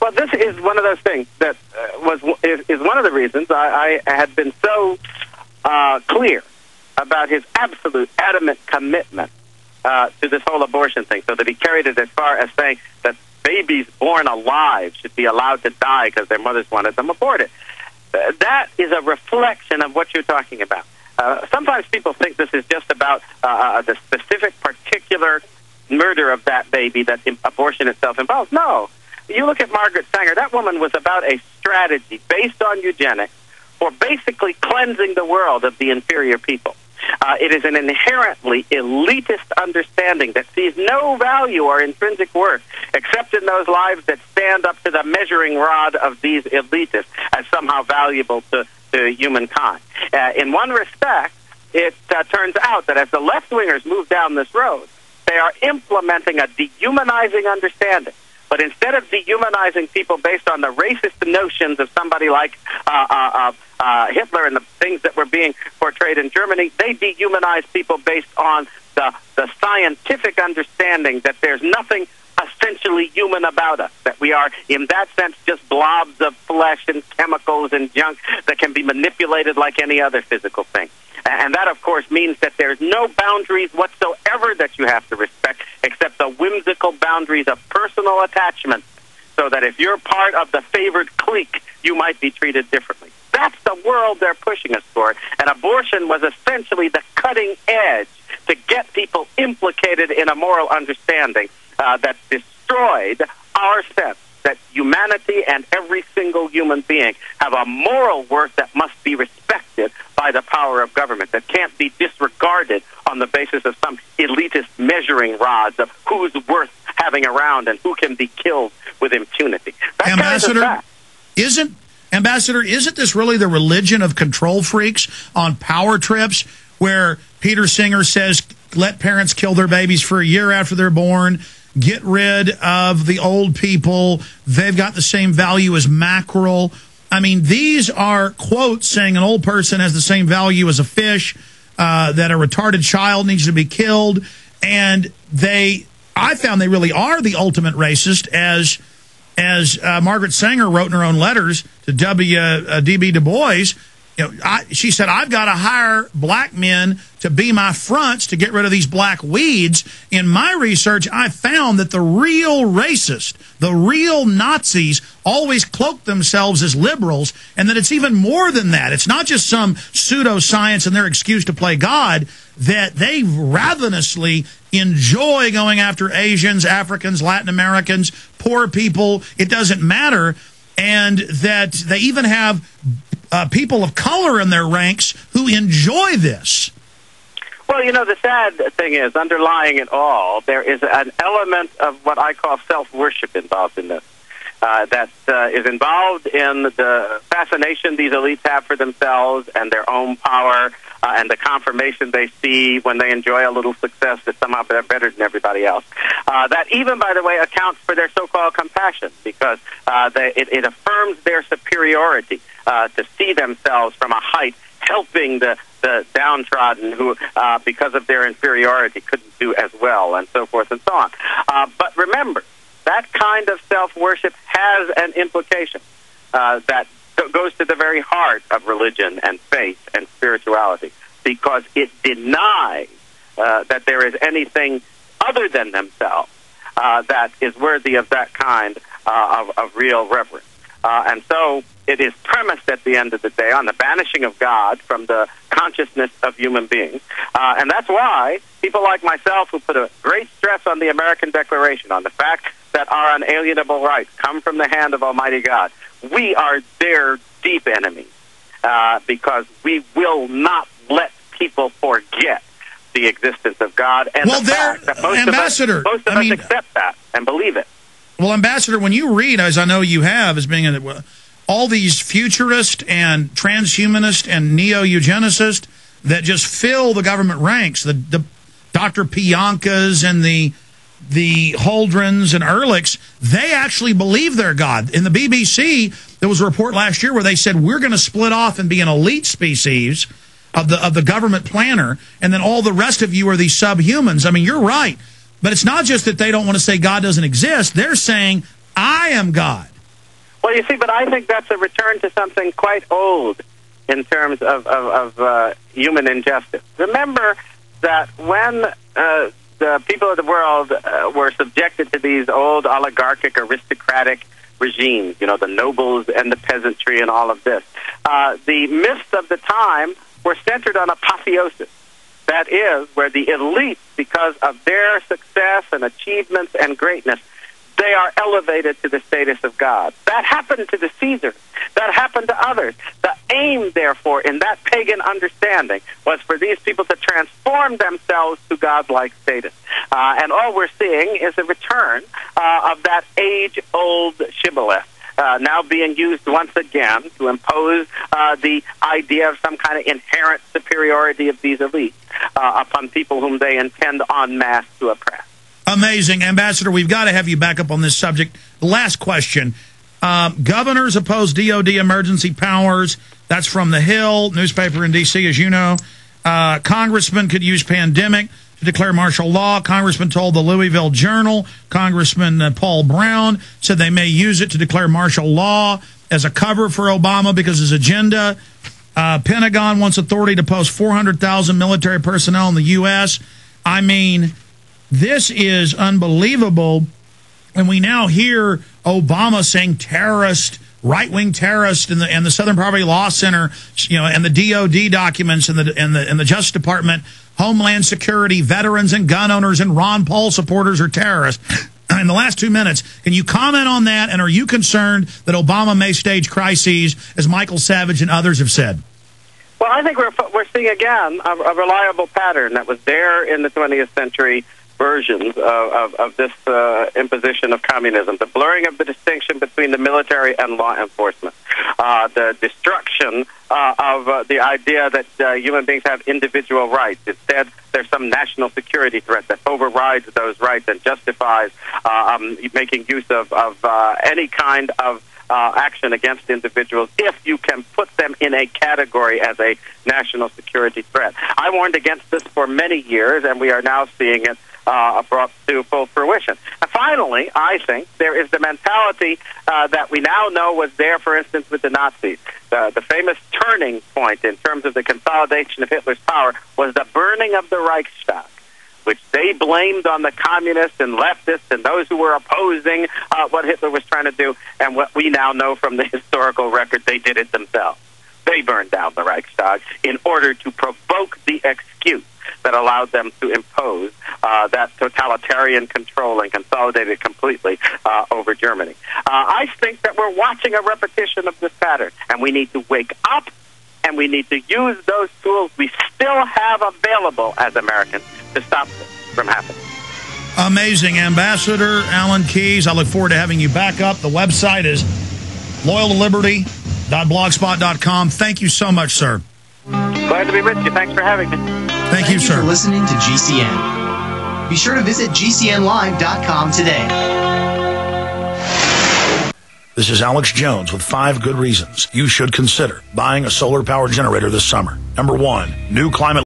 Well, this is one of those things that is one of the reasons I had been so clear about his absolute adamant commitment to this whole abortion thing, so that he carried it as far as saying that babies born alive should be allowed to die because their mothers wanted them aborted. That is a reflection of what you're talking about. Sometimes people think this is just about the specific, particular murder of that baby that abortion itself involves. No. You look at Margaret Sanger, that woman was about a strategy based on eugenics for basically cleansing the world of the inferior people. It is an inherently elitist understanding that sees no value or intrinsic worth except in those lives that stand up to the measuring rod of these elitists as somehow valuable to humankind. In one respect, it turns out that as the left-wingers move down this road, they are implementing a dehumanizing understanding. But instead of dehumanizing people based on the racist notions of somebody like Hitler and the things that were being portrayed in Germany, they dehumanize people based on the scientific understanding that there's nothing essentially human about us, that we are, in that sense, just blobs of flesh and chemicals and junk that can be manipulated like any other physical thing. And that, of course, means that there's no boundaries whatsoever that you have to respect except the whimsical boundaries of personal attachment, so that if you're part of the favored clique, you might be treated differently. That's the world they're pushing us toward. And abortion was essentially the cutting edge to get people implicated in a moral understanding that destroyed our sense that humanity and every single human being have a moral worth that must be respected by the power of government, that can't be disregarded on the basis of some elitist measuring rods of who's worth having around and who can be killed with impunity. Ambassador, isn't this really the religion of control freaks on power trips, where Peter Singer says, let parents kill their babies for a year after they're born, get rid of the old people, they've got the same value as mackerel. I mean, these are quotes saying an old person has the same value as a fish, that a retarded child needs to be killed, and I found they really are the ultimate racist, as Margaret Sanger wrote in her own letters to W.D.B. Du Bois. She said, I've got to hire black men to be my fronts to get rid of these black weeds. In my research, I found that the real racist, the real Nazis, always cloak themselves as liberals, and that it's even more than that. It's not just some pseudoscience and their excuse to play God, that they ravenously enjoy going after Asians, Africans, Latin Americans, poor people. It doesn't matter. And that they even have people of color in their ranks who enjoy this. Well, the sad thing is, underlying it all, there is an element of what I call self-worship involved in this. That is involved in the fascination these elites have for themselves and their own power, and the confirmation they see when they enjoy a little success that somehow they're better than everybody else. That even, by the way, accounts for their so-called compassion, because it affirms their superiority to see themselves from a height helping the downtrodden who, because of their inferiority, couldn't do as well, and so forth and so on. But remember, that kind of self-worship has an implication that goes to the very heart of religion and faith and spirituality, because it denies that there is anything other than themselves that is worthy of that kind of real reverence. And so it is premised at the end of the day on the banishing of God from the consciousness of human beings. And that's why people like myself, who put a great stress on the American Declaration, on the fact that our unalienable rights come from the hand of Almighty God, we are their deep enemies, because we will not let people forget the existence of God, and the fact that most of us accept that and believe it. Well, Ambassador, when you read, as I know you have, as being all these futurist and transhumanist and neo-eugenicists that just fill the government ranks, the Dr. Piankas and the Holdrens and Ehrlichs, they actually believe they're God. In the BBC, there was a report last year where they said, we're going to split off and be an elite species of the government planner, and then all the rest of you are these subhumans. I mean, you're right. But it's not just that they don't want to say God doesn't exist. They're saying, I am God. you see, but I think that's a return to something quite old in terms of human injustice. Remember that when the people of the world were subjected to these old oligarchic, aristocratic regimes, you know, the nobles and the peasantry and all of this, the myths of the time were centered on apotheosis. That is, where the elite, because of their success and achievements and greatness, they are elevated to the status of God. That happened to the Caesars. That happened to others. The aim, therefore, in that pagan understanding was for these people to transform themselves to godlike status. And all we're seeing is a return of that age-old shibboleth. Now being used once again to impose the idea of some kind of inherent superiority of these elites upon people whom they intend en masse to oppress. Amazing. Ambassador, we've got to have you back up on this subject. The last question. Governors oppose DOD emergency powers. That's from The Hill, newspaper in D.C., as you know. Congressman could use pandemic to declare martial law. Congressman told the Louisville Journal. Congressman Paul Brown said they may use it to declare martial law as a cover for Obama because his agenda. Pentagon wants authority to post 400,000 military personnel in the U.S. I mean, this is unbelievable. And we now hear Obama saying terrorist, right-wing terrorist, and the Southern Poverty Law Center, you know, and the DOD documents and the Justice Department, Homeland Security, veterans and gun owners and Ron Paul supporters are terrorists. In the last 2 minutes, can you comment on that? And are you concerned that Obama may stage crises, as Michael Savage and others have said? Well, I think we're seeing again a reliable pattern that was there in the 20th century versions of this imposition of communism, the blurring of the distinction between the military and law enforcement, the destruction of the idea that human beings have individual rights. Instead, there's some national security threat that overrides those rights and justifies making use of any kind of action against individuals if you can put them in a category as a national security threat. I warned against this for many years, and we are now seeing it brought to full fruition. And finally, I think there is the mentality that we now know was there, for instance, with the Nazis. The famous turning point in terms of the consolidation of Hitler's power was the burning of the Reichstag, which they blamed on the communists and leftists and those who were opposing what Hitler was trying to do. And what we now know from the historical record, they did it themselves. They burned down the Reichstag in order to provoke the excuse that allowed them to impose that totalitarian control and consolidate it completely over Germany. I think that we're watching a repetition of this pattern, and we need to wake up, and we need to use those tools we still have available as Americans to stop this from happening. Amazing. Ambassador Alan Keyes, I look forward to having you back up. The website is loyaltoliberty.blogspot.com. Thank you so much, sir. Glad to be with you. Thanks for having me. Thank you, sir. Thank you for listening to GCN. Be sure to visit GCNlive.com today. This is Alex Jones with 5 good reasons you should consider buying a solar power generator this summer. Number 1, new climate